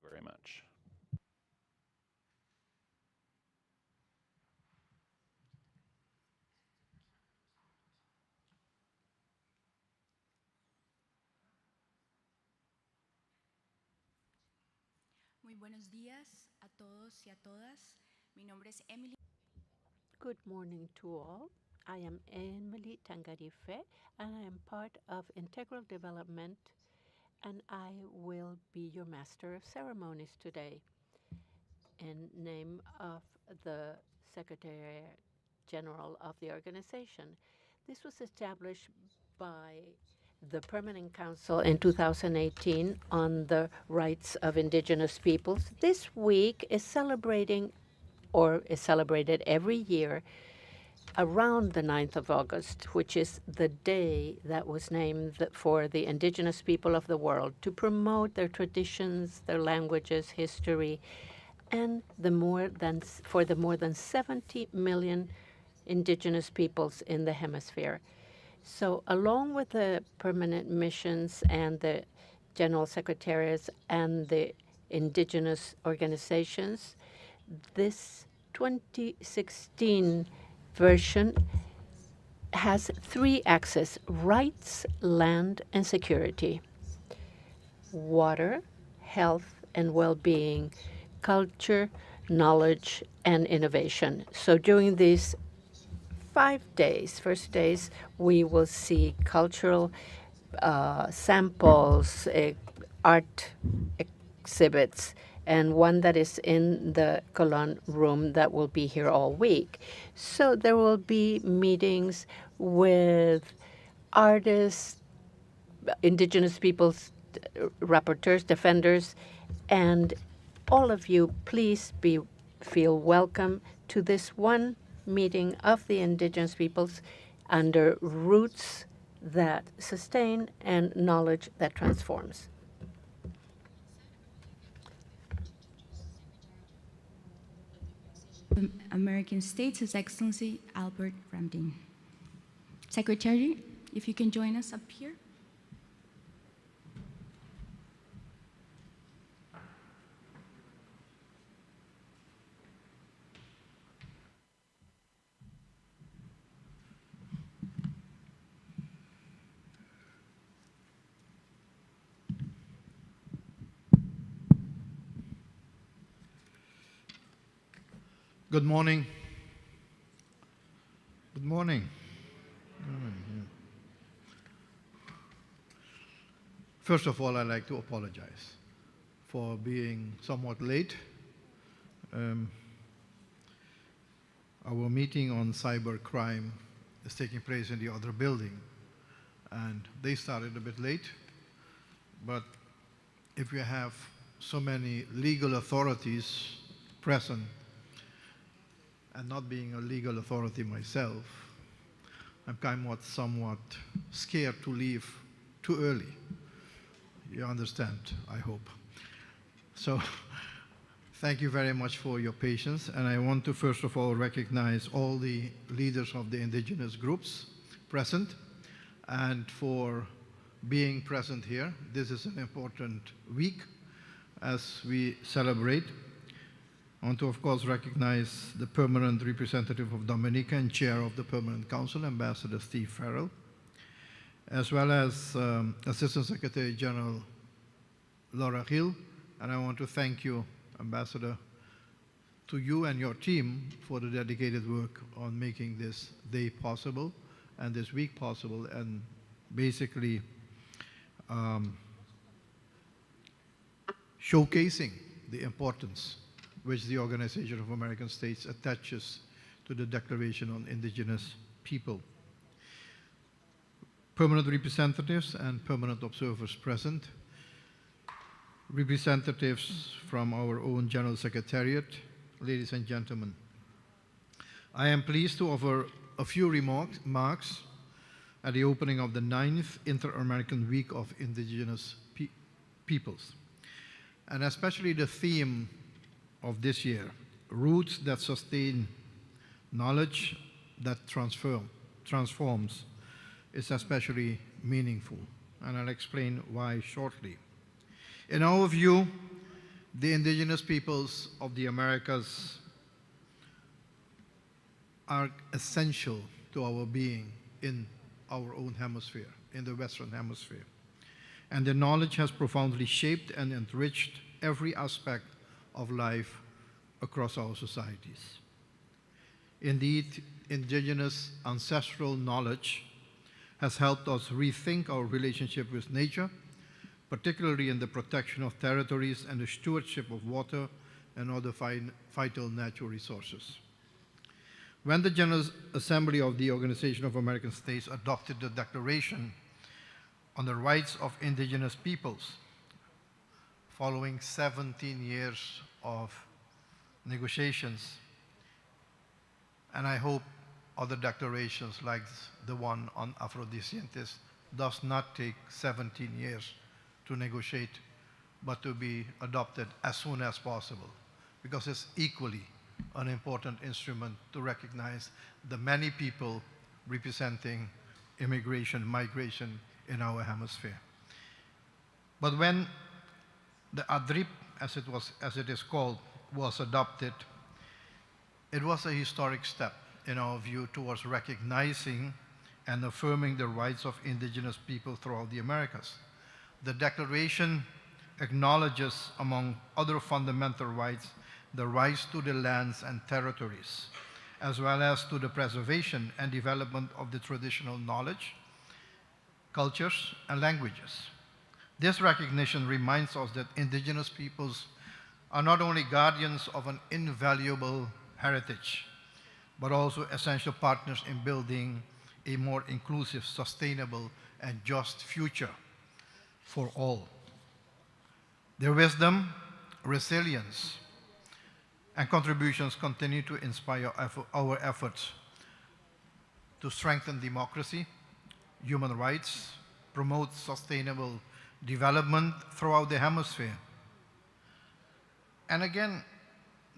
very much. Muy buenos días a todos y a todas. Mi nombre es Emily. Good morning to all. I am Emily Tangarife, and I am part of Integral Development, and I will be your Master of Ceremonies today in name of the Secretary General of the organization. This was established by the Permanent Council in 2018 on the rights of indigenous peoples. This week is celebrating or is celebrated every year around the 9th of August, which is the day that was named for the indigenous people of the world to promote their traditions, their languages, history, and for the more than 70 million indigenous peoples in the hemisphere. So, along with the permanent missions and the general secretariats and the indigenous organizations, this 2016 version has three axes: rights, land, and security, water, health and well being, culture, knowledge, and innovation. So during these 5 days, first days, we will see cultural samples, art exhibits, and one that is in the Colon room that will be here all week. So there will be meetings with artists, indigenous peoples, rapporteurs, defenders, and all of you, please feel welcome to this one meeting of the indigenous peoples under roots that sustain and knowledge that transforms. American States, His Excellency Albert Ramdin. Secretary, if you can join us up here. Good morning. Good morning. First of all, I'd like to apologize for being somewhat late. Our meeting on cybercrime is taking place in the other building, and they started a bit late. But if you have so many legal authorities present, and not being a legal authority myself, I'm somewhat scared to leave too early. You understand, I hope. So thank you very much for your patience, and I want to first of all recognize all the leaders of the indigenous groups present and for being present here. This is an important week as we celebrate. I want to, of course, recognize the permanent representative of Dominica and chair of the Permanent Council, Ambassador Steve Farrell, as well as Assistant Secretary General Laura Hill. And I want to thank you, Ambassador, to you and your team for the dedicated work on making this day possible and this week possible, and basically showcasing the importance which the Organization of American States attaches to the Declaration on Indigenous People. Permanent representatives and permanent observers present, representatives from our own General Secretariat, ladies and gentlemen. I am pleased to offer a few remarks at the opening of the 9th Inter-American Week of Indigenous Peoples, and especially the theme of this year, roots that sustain, knowledge that transforms, is especially meaningful, and I'll explain why shortly. In our view, The indigenous peoples of the Americas are essential to our being in our own hemisphere, in the Western Hemisphere. And their knowledge has profoundly shaped and enriched every aspect of life across our societies. Indeed, indigenous ancestral knowledge has helped us rethink our relationship with nature, particularly in the protection of territories and the stewardship of water and other vital natural resources. When the General Assembly of the Organization of American States adopted the Declaration on the Rights of Indigenous Peoples, following 17 years of negotiations, and I hope other declarations like the one on Afrodescentis does not take 17 years to negotiate, but to be adopted as soon as possible, because it's equally an important instrument to recognize the many people representing immigration, migration in our hemisphere. But when the ADRIP, as it is called, was adopted, it was a historic step, in our view, towards recognizing and affirming the rights of indigenous people throughout the Americas. The Declaration acknowledges, among other fundamental rights, the rights to the lands and territories, as well as to the preservation and development of the traditional knowledge, cultures, and languages. This recognition reminds us that indigenous peoples are not only guardians of an invaluable heritage, but also essential partners in building a more inclusive, sustainable, and just future for all. Their wisdom, resilience, and contributions continue to inspire our efforts to strengthen democracy, human rights, promote sustainable development throughout the hemisphere. And again,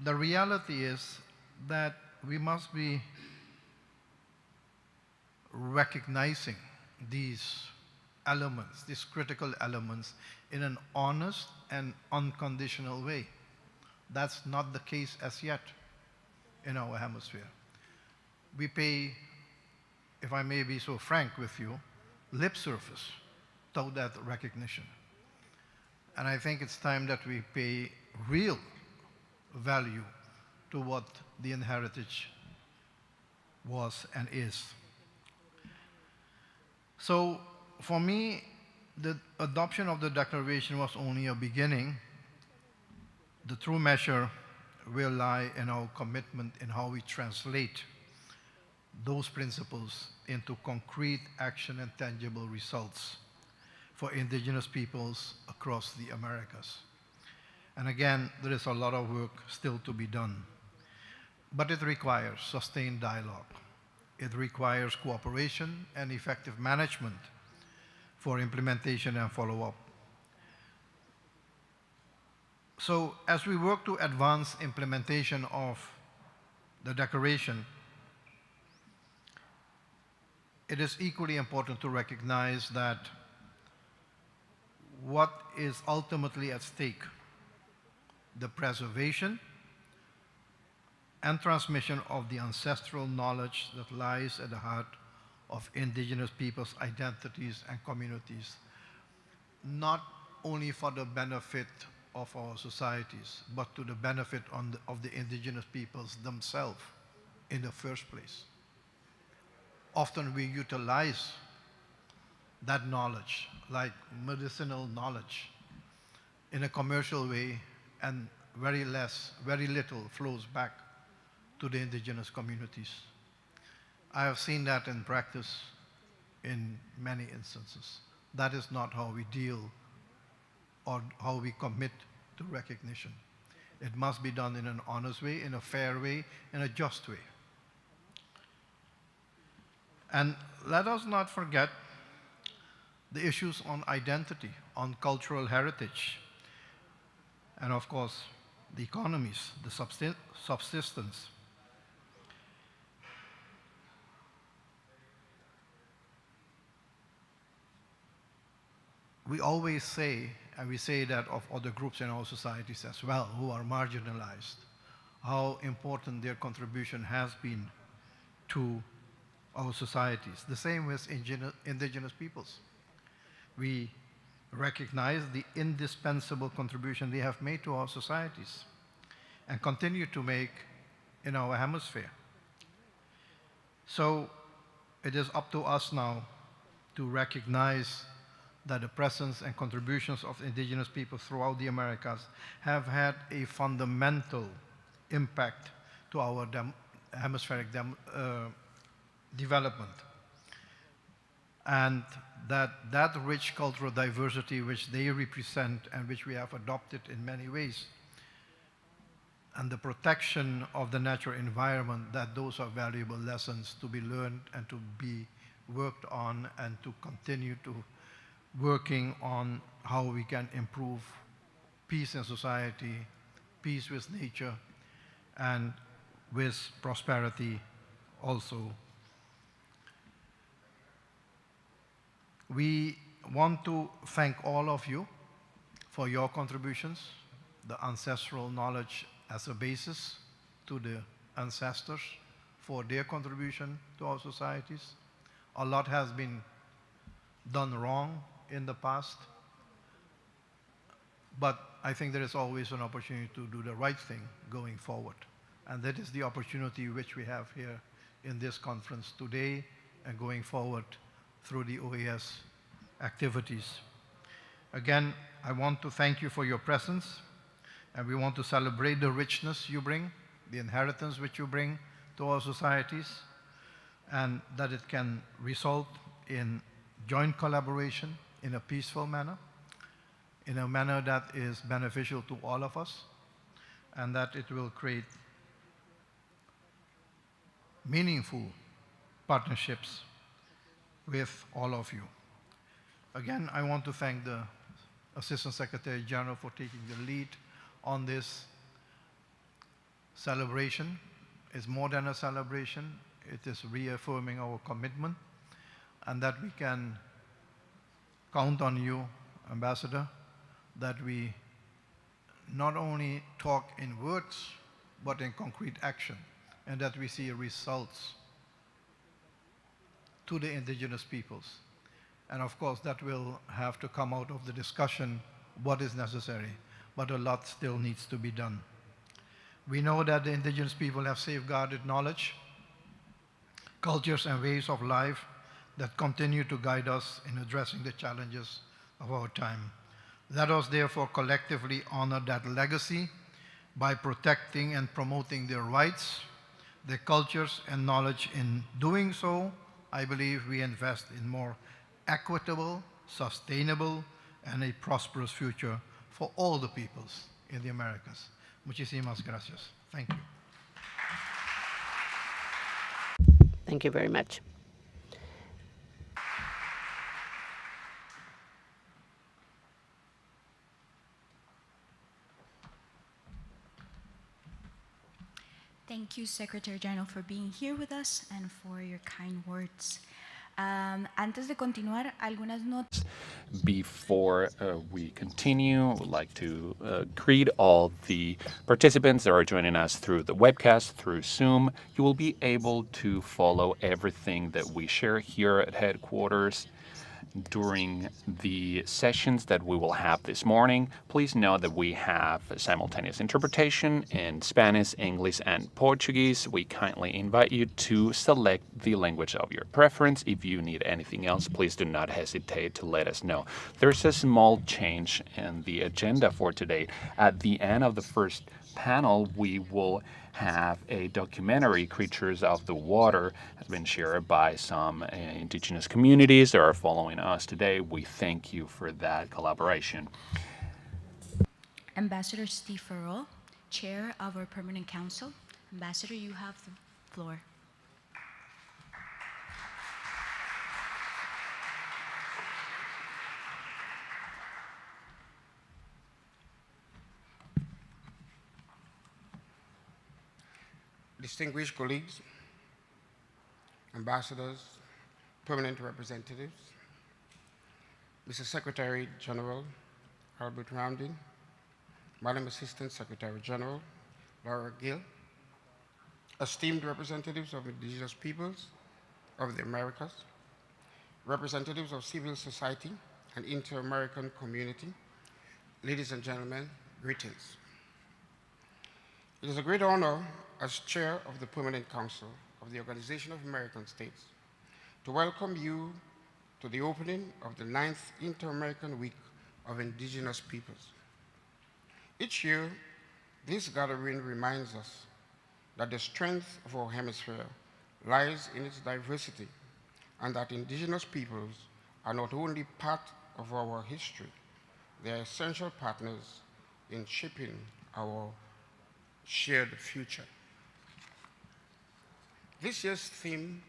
the reality is that we must be recognizing these elements, these critical elements, in an honest and unconditional way. That's not the case as yet in our hemisphere. We pay, if I may be so frank with you, lip service to that recognition. And I think it's time that we pay real value to what the heritage was and is. So for me, the adoption of the Declaration was only a beginning. The true measure will lie in our commitment in how we translate those principles into concrete action and tangible results for indigenous peoples across the Americas. And again, there is a lot of work still to be done. But it requires sustained dialogue. It requires cooperation and effective management for implementation and follow-up. So as we work to advance implementation of the Declaration, it is equally important to recognize that what is ultimately at stake, the preservation and transmission of the ancestral knowledge that lies at the heart of indigenous peoples' identities and communities, not only for the benefit of our societies, but to the benefit of the indigenous peoples themselves in the first place. Often we utilize that knowledge, like medicinal knowledge, in a commercial way, and very little flows back to the indigenous communities. I have seen that in practice in many instances. That is not how we deal or how we commit to recognition. It must be done in an honest way, in a fair way, in a just way. And let us not forget the issues on identity, on cultural heritage, and of course, the economies, the subsistence. We always say and we say that of other groups in our societies as well who are marginalized, how important their contribution has been to our societies. The same with indigenous peoples. We recognize the indispensable contribution they have made to our societies and continue to make in our hemisphere. So it is up to us now to recognize that the presence and contributions of indigenous people throughout the Americas have had a fundamental impact to our hemispheric development. And that rich cultural diversity which they represent and which we have adopted in many ways, and the protection of the natural environment, that those are valuable lessons to be learned and to be worked on and to continue to working on how we can improve peace in society, peace with nature, and with prosperity also. We want to thank all of you for your contributions, the ancestral knowledge as a basis to the ancestors for their contribution to our societies. A lot has been done wrong in the past, but I think there is always an opportunity to do the right thing going forward. And that is the opportunity which we have here in this conference today and going forward through the OAS activities. Again, I want to thank you for your presence, and we want to celebrate the richness you bring, the inheritance which you bring to our societies, and that it can result in joint collaboration in a peaceful manner, in a manner that is beneficial to all of us, and that it will create meaningful partnerships with all of you. Again, I want to thank the Assistant Secretary General for taking the lead on this celebration. It's more than a celebration. It is reaffirming our commitment, and that we can count on you, Ambassador, that we not only talk in words, but in concrete action, and that we see results to the indigenous peoples. And of course, that will have to come out of the discussion what is necessary, but a lot still needs to be done. We know that the indigenous people have safeguarded knowledge, cultures, and ways of life that continue to guide us in addressing the challenges of our time. Let us therefore collectively honor that legacy by protecting and promoting their rights, their cultures, and knowledge. In doing so, I believe we invest in more equitable, sustainable, and a prosperous future for all the peoples in the Americas. Muchísimas gracias. Thank you. Thank you very much. Thank you, Secretary General, for being here with us and for your kind words. Antes de continuar, algunas notas. Before we continue, I would like to greet all the participants that are joining us through the webcast, through Zoom. You will be able to follow everything that we share here at headquarters during the sessions that we will have this morning. Please note that we have simultaneous interpretation in Spanish, English, and Portuguese. We kindly invite you to select the language of your preference. If you need anything else, please do not hesitate to let us know. There's a small change in the agenda for today. At the end of the first panel, we will have a documentary, Creatures of the Water, has been shared by some indigenous communities that are following us today. We thank you for that collaboration. Ambassador Steve Farrell, Chair of our Permanent Council. Ambassador, you have the floor. Distinguished colleagues, ambassadors, permanent representatives, Mr. Secretary General, Albert Rounding, Madam Assistant Secretary General Laura Gill, esteemed representatives of indigenous peoples of the Americas, representatives of civil society and inter-American community, ladies and gentlemen, greetings. It is a great honor as chair of the Permanent Council of the Organization of American States to welcome you to the opening of the 9th Inter-American Week of Indigenous Peoples. Each year, this gathering reminds us that the strength of our hemisphere lies in its diversity and that indigenous peoples are not only part of our history, they are essential partners in shaping our shared future. This year's theme,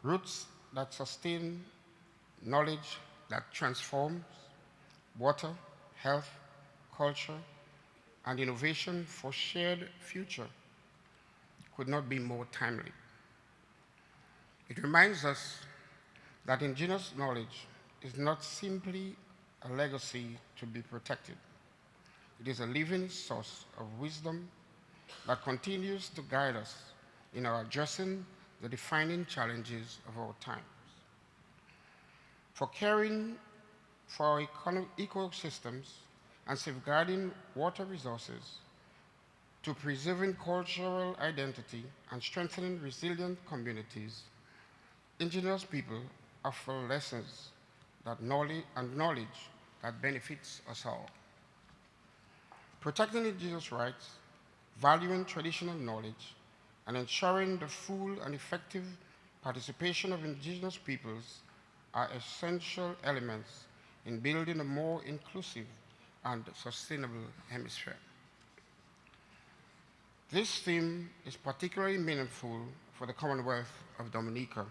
Roots that Sustain, Knowledge that Transforms, Water, Health, Culture, and Innovation for Shared Future, could not be more timely. It reminds us that indigenous knowledge is not simply a legacy to be protected. It is a living source of wisdom that continues to guide us in our addressing the defining challenges of our times. For caring for our ecosystems and safeguarding water resources, to preserving cultural identity and strengthening resilient communities, indigenous people offer lessons that knowledge that benefits us all. Protecting indigenous rights, valuing traditional knowledge, and ensuring the full and effective participation of indigenous peoples are essential elements in building a more inclusive and sustainable hemisphere. This theme is particularly meaningful for the Commonwealth of Dominica.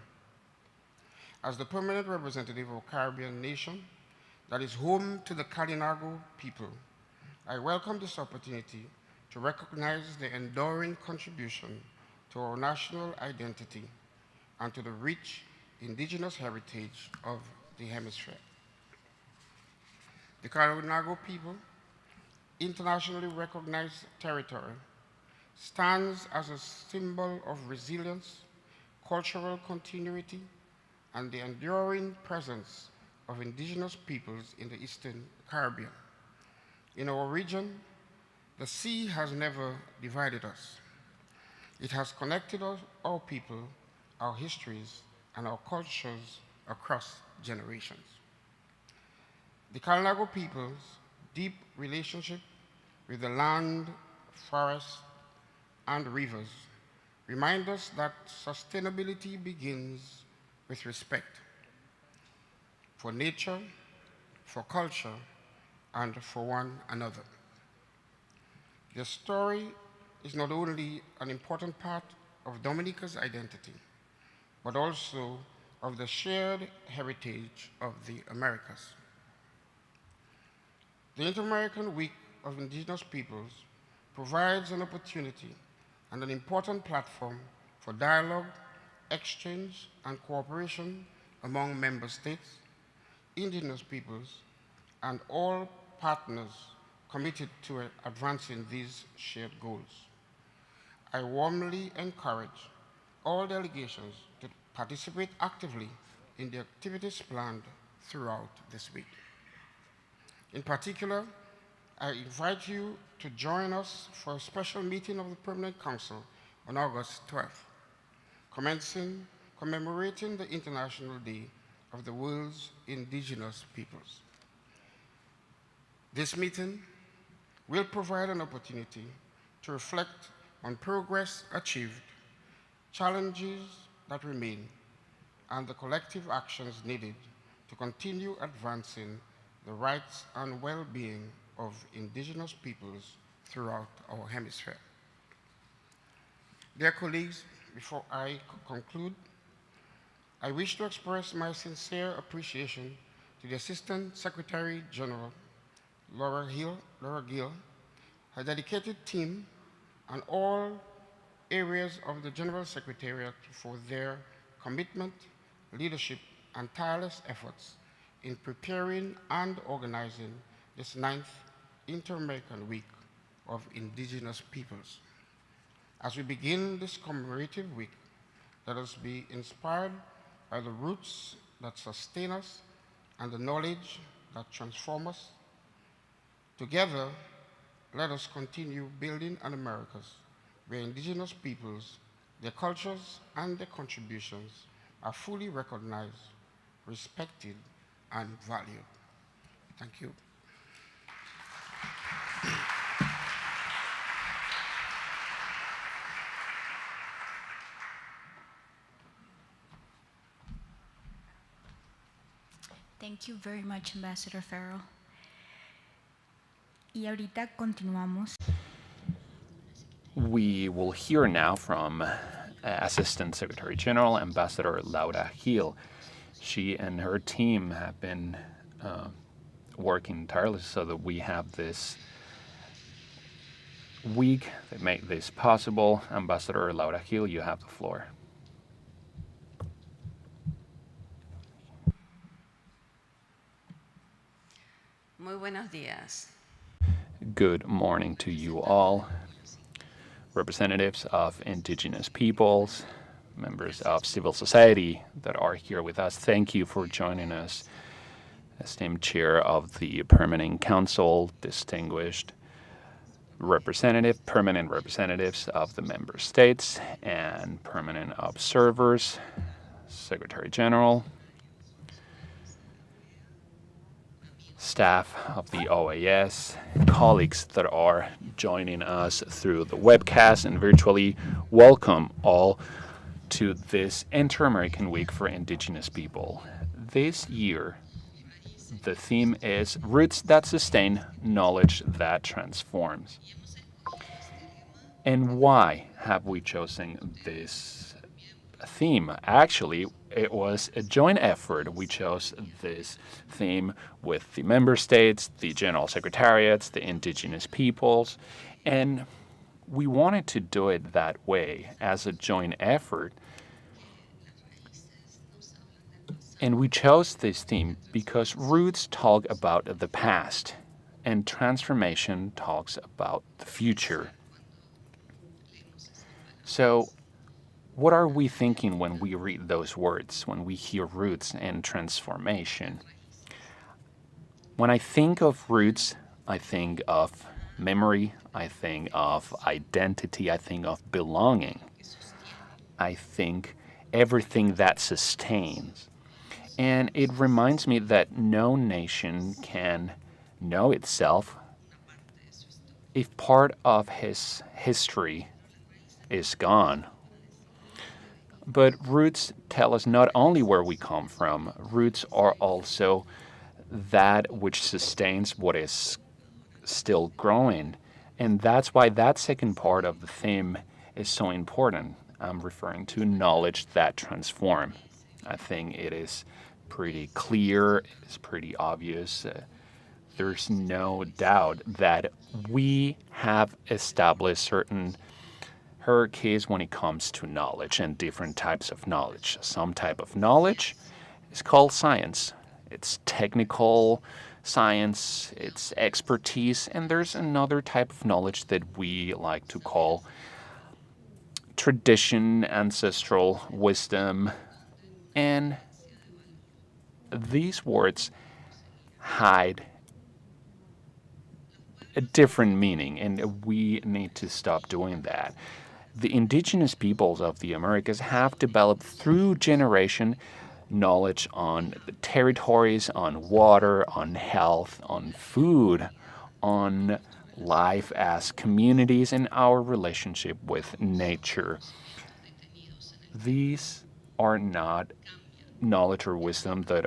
As the permanent representative of a Caribbean nation that is home to the Kalinago people, I welcome this opportunity to recognize the enduring contribution to our national identity and to the rich indigenous heritage of the hemisphere. The Kalinago people, internationally recognized territory, stands as a symbol of resilience, cultural continuity, and the enduring presence of indigenous peoples in the Eastern Caribbean. In our region, the sea has never divided us. It has connected our people, our histories, and our cultures across generations. The Kalinago people's deep relationship with the land, forests, and rivers remind us that sustainability begins with respect for nature, for culture, and for one another. Their story is not only an important part of Dominica's identity, but also of the shared heritage of the Americas. The Inter-American Week of Indigenous Peoples provides an opportunity and an important platform for dialogue, exchange, and cooperation among member states, indigenous peoples, and all partners committed to advancing these shared goals. I warmly encourage all delegations to participate actively in the activities planned throughout this week. In particular, I invite you to join us for a special meeting of the Permanent Council on August 12th, commemorating the International Day of the World's Indigenous Peoples. This meeting will provide an opportunity to reflect on progress achieved, challenges that remain, and the collective actions needed to continue advancing the rights and well-being of indigenous peoples throughout our hemisphere. Dear colleagues, before I conclude, I wish to express my sincere appreciation to the Assistant Secretary General, Laura Gill, her dedicated team, and all areas of the General Secretariat for their commitment, leadership, and tireless efforts in preparing and organizing this 9th Inter-American Week of Indigenous Peoples. As we begin this commemorative week, let us be inspired by the roots that sustain us and the knowledge that transform us. Together, let us continue building an Americas where indigenous peoples, their cultures, and their contributions are fully recognized, respected, and valued. Thank you. Thank you very much, Ambassador Farrell. Y ahorita continuamos. We will hear now from Assistant Secretary General Ambassador Laura Gil. She and her team have been working tirelessly so that we have this week. They make this possible. Ambassador Laura Gil, you have the floor. Muy buenos días. Good morning to you all, representatives of indigenous peoples, members of civil society that are here with us. Thank you for joining us. Esteemed Chair of the Permanent Council, distinguished permanent representatives of the member states, and permanent observers, Secretary General, staff of the OAS, colleagues that are joining us through the webcast and virtually. Welcome all to this Inter-American Week for Indigenous People. This year, the theme is Roots That Sustain, Knowledge That Transforms. And why have we chosen this theme? Actually, it was a joint effort. We chose this theme with the member states, the general secretariats, the indigenous peoples, and we wanted to do it that way as a joint effort. And we chose this theme because roots talk about the past and transformation talks about the future. So, what are we thinking when we read those words, when we hear roots and transformation? When I think of roots, I think of memory, I think of identity, I think of belonging. I think everything that sustains. And it reminds me that no nation can know itself if part of his history is gone. But roots tell us not only where we come from, roots are also that which sustains what is still growing. And that's why that second part of the theme is so important. I'm referring to knowledge that transforms. I think it is pretty clear, it's pretty obvious. There's no doubt that we have established certain hierarchies when it comes to knowledge and different types of knowledge. Some type of knowledge is called science. It's technical science, it's expertise, and there's another type of knowledge that we like to call tradition, ancestral wisdom, and these words hide a different meaning, and we need to stop doing that. The indigenous peoples of the Americas have developed through generation knowledge on the territories, on water, on health, on food, on life as communities, and our relationship with nature. These are not knowledge or wisdom that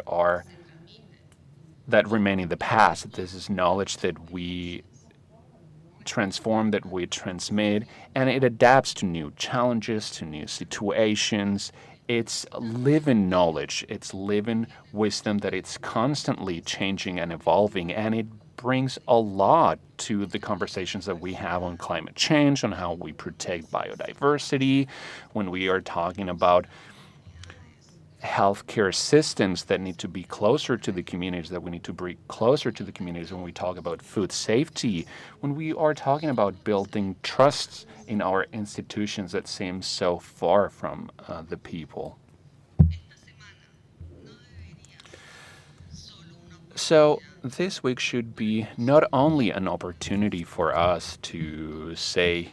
remain in the past. This is knowledge that we transform, that we transmit, and it adapts to new challenges, to new situations. It's living knowledge, it's living wisdom that it's constantly changing and evolving, and it brings a lot to the conversations that we have on climate change, on how we protect biodiversity, when we are talking about healthcare systems that need to be closer to the communities, that we need to bring closer to the communities when we talk about food safety, when we are talking about building trusts in our institutions that seem so far from the people. So, this week should be not only an opportunity for us to say,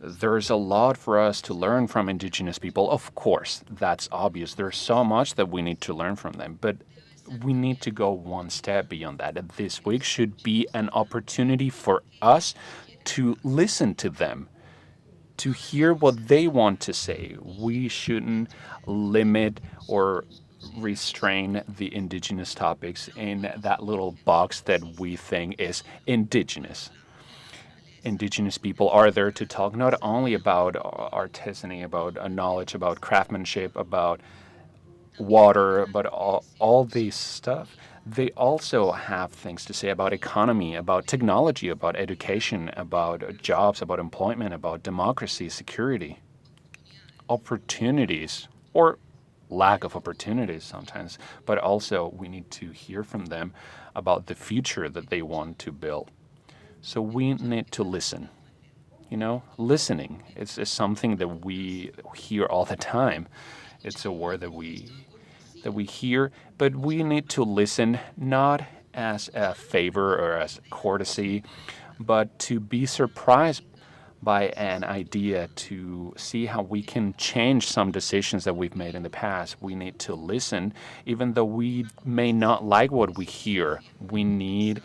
there's a lot for us to learn from Indigenous people. Of course, that's obvious. There's so much that we need to learn from them. But we need to go one step beyond that. And this week should be an opportunity for us to listen to them, to hear what they want to say. We shouldn't limit or restrain the Indigenous topics in that little box that we think is Indigenous. Indigenous people are there to talk not only about artisany, about knowledge, about craftsmanship, about water, but all these stuff. They also have things to say about economy, about technology, about education, about jobs, about employment, about democracy, security, opportunities, or lack of opportunities sometimes. But also, we need to hear from them about the future that they want to build. So we need to listen. Listening is something that we hear all the time. It's a word that we hear, but we need to listen not as a favor or as courtesy, but to be surprised by an idea, to see how we can change some decisions that we've made in the past. We need to listen, even though we may not like what we hear. We need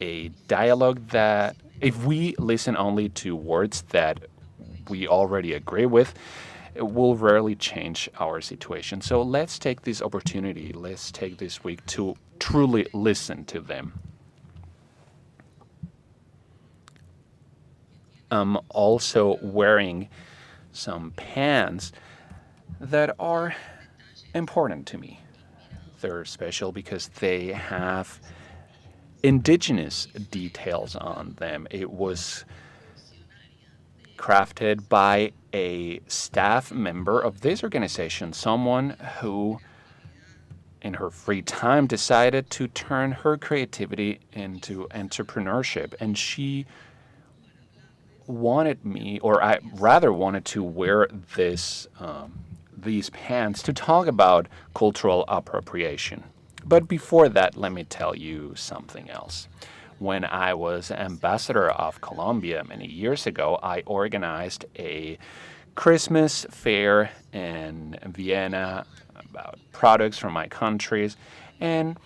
a dialogue that, if we listen only to words that we already agree with, it will rarely change our situation. So let's take this opportunity, let's take this week to truly listen to them. I'm also wearing some pants that are important to me. They're special because they have Indigenous details on them. It was crafted by a staff member of this organization, someone who, in her free time, decided to turn her creativity into entrepreneurship. And she wanted me, or I rather wanted to wear these pants to talk about cultural appropriation. But before that, let me tell you something else. When I was ambassador of Colombia many years ago, I organized a Christmas fair in Vienna about products from my countries. And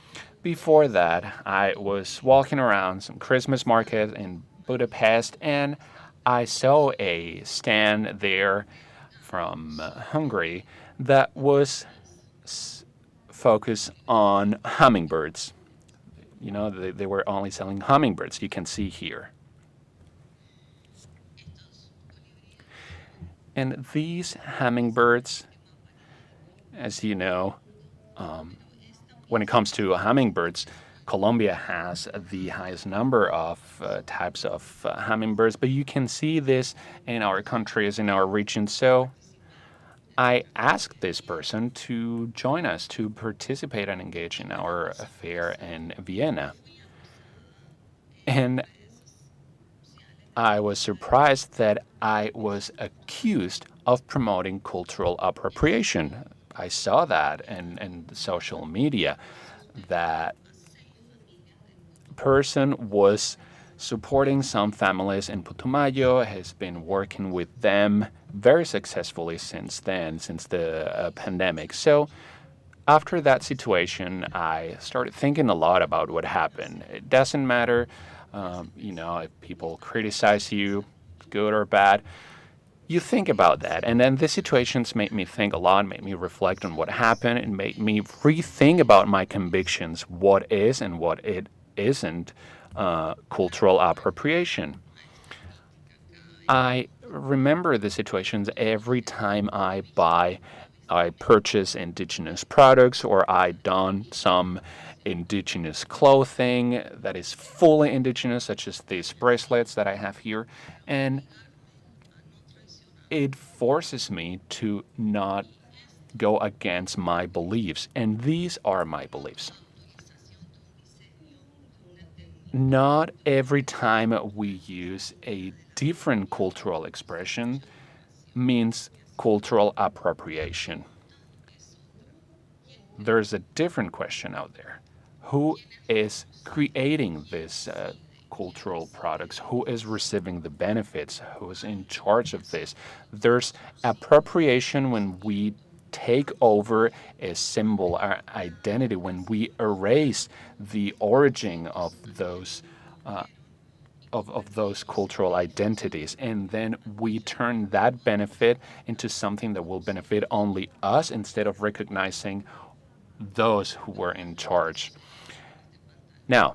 before that, I was walking around some Christmas market in Budapest, and I saw a stand there from Hungary that was focused on hummingbirds. They were only selling hummingbirds, you can see here. And these hummingbirds, as you know, when it comes to hummingbirds, Colombia has the highest number of types of hummingbirds, but you can see this in our countries, in our region. So I asked this person to join us, to participate and engage in our fair in Vienna. And I was surprised that I was accused of promoting cultural appropriation. I saw that in social media. That person was supporting some families in Putumayo, has been working with them very successfully since then, since the pandemic. So after that situation, I started thinking a lot about what happened. It doesn't matter, if people criticize you, good or bad. You think about that. And then the situations made me think a lot, made me reflect on what happened, and made me rethink about my convictions, what is and what it isn't cultural appropriation. I remember the situations every time I purchase indigenous products, or I don some indigenous clothing that is fully indigenous, such as these bracelets that I have here. And it forces me to not go against my beliefs. And these are my beliefs. Not every time we use a different cultural expression means cultural appropriation. There's a different question out there. Who is creating these cultural products? Who is receiving the benefits? Who is in charge of this? There's appropriation when we take over a symbol, our identity, when we erase the origin of those of those cultural identities, and then we turn that benefit into something that will benefit only us instead of recognizing those who were in charge. Now,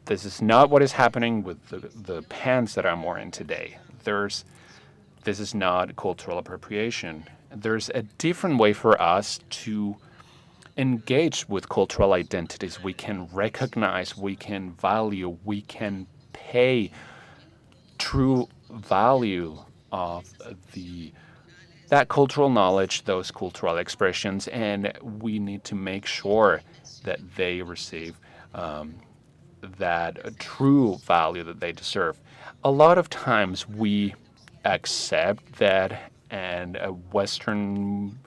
this is not what is happening with the pants that I'm wearing today. This is not cultural appropriation. There's a different way for us to engage with cultural identities. We can recognize, we can value, we can pay true value of the that cultural knowledge, those cultural expressions, and we need to make sure that they receive that true value that they deserve. A lot of times we accept that and a Western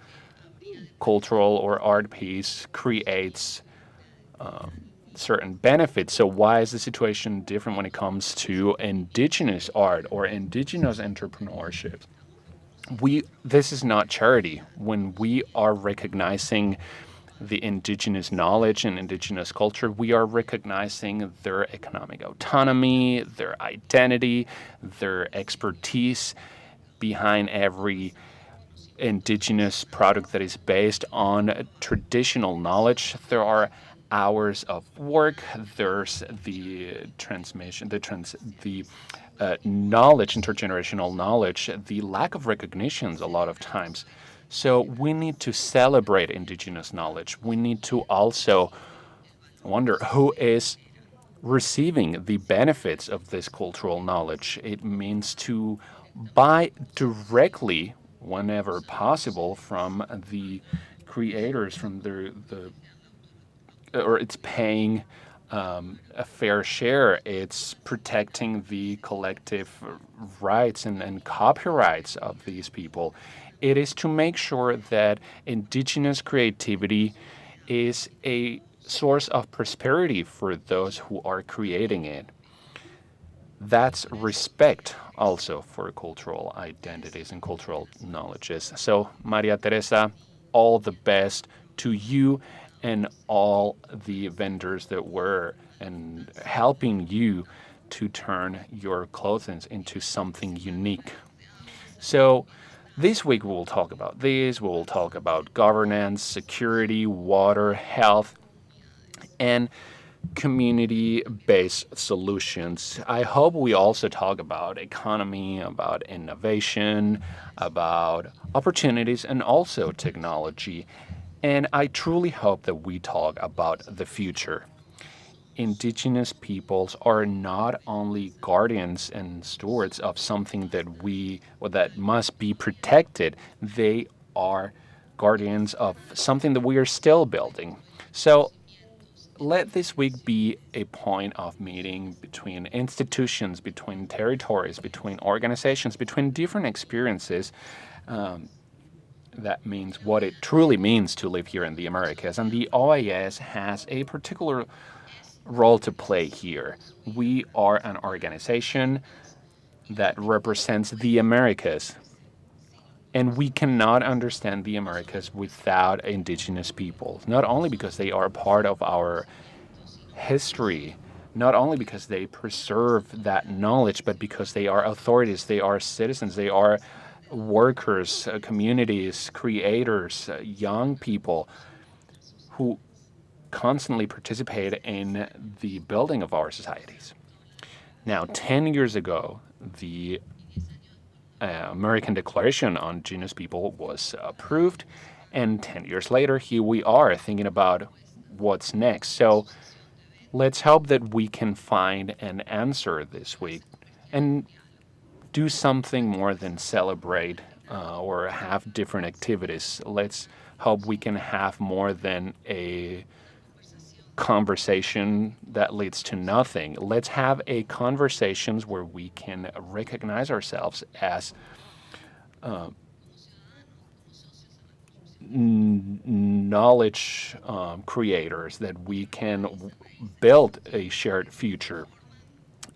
cultural or art piece creates certain benefits. So why is the situation different when it comes to indigenous art or indigenous entrepreneurship? This is not charity. When we are recognizing the indigenous knowledge and indigenous culture, we are recognizing their economic autonomy, their identity, their expertise behind every indigenous product that is based on traditional knowledge. There are hours of work. There's the transmission, the knowledge, intergenerational knowledge, the lack of recognitions a lot of times. So we need to celebrate indigenous knowledge. We need to also wonder who is receiving the benefits of this cultural knowledge. It means to buy directly, whenever possible, from the creators, from the or it's paying a fair share. It's protecting the collective rights and copyrights of these people. It is to make sure that indigenous creativity is a source of prosperity for those who are creating it. That's respect also for cultural identities and cultural knowledges. So, Maria Teresa, all the best to you and all the vendors that were and helping you to turn your clothing into something unique. So this week we will talk about this. We will talk about governance, security, water, health, and community-based solutions. I hope we also talk about economy, about innovation, about opportunities, and also technology. And I truly hope that we talk about the future. Indigenous peoples are not only guardians and stewards of something that must be protected. They are guardians of something that we are still building. So let this week be a point of meeting between institutions, between territories, between organizations, between different experiences. That means what it truly means to live here in the Americas. And the OAS has a particular role to play here. We are an organization that represents the Americas. And we cannot understand the Americas without indigenous peoples, not only because they are part of our history, not only because they preserve that knowledge, but because they are authorities, they are citizens, they are workers, communities, creators, young people who constantly participate in the building of our societies. Now, 10 years ago, the American Declaration on Indigenous People was approved, and 10 years later, here we are thinking about what's next. So let's hope that we can find an answer this week and do something more than celebrate or have different activities. Let's hope we can have more than a conversation that leads to nothing. Let's have a conversations where we can recognize ourselves as knowledge creators, that we can build a shared future.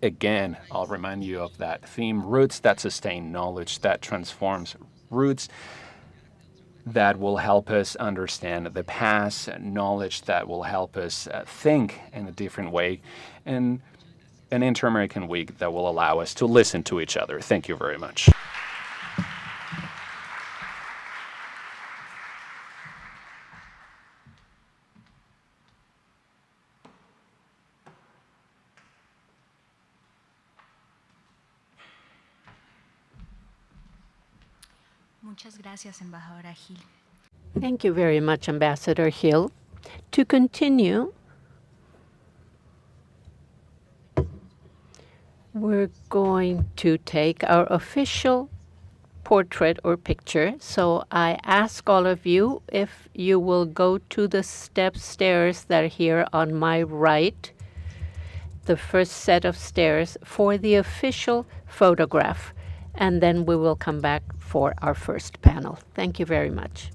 Again, I'll remind you of that theme: roots that sustain, knowledge that transforms, roots that will help us understand the past, knowledge that will help us think in a different way, and an Inter-American Week that will allow us to listen to each other. Thank you very much. Muchas gracias, Embajadora Gil. Thank you very much, Ambassador Hill. To continue, we're going to take our official portrait or picture. So I ask all of you if you will go to the stairs that are here on my right, the first set of stairs, for the official photograph. And then we will come back for our first panel. Thank you very much.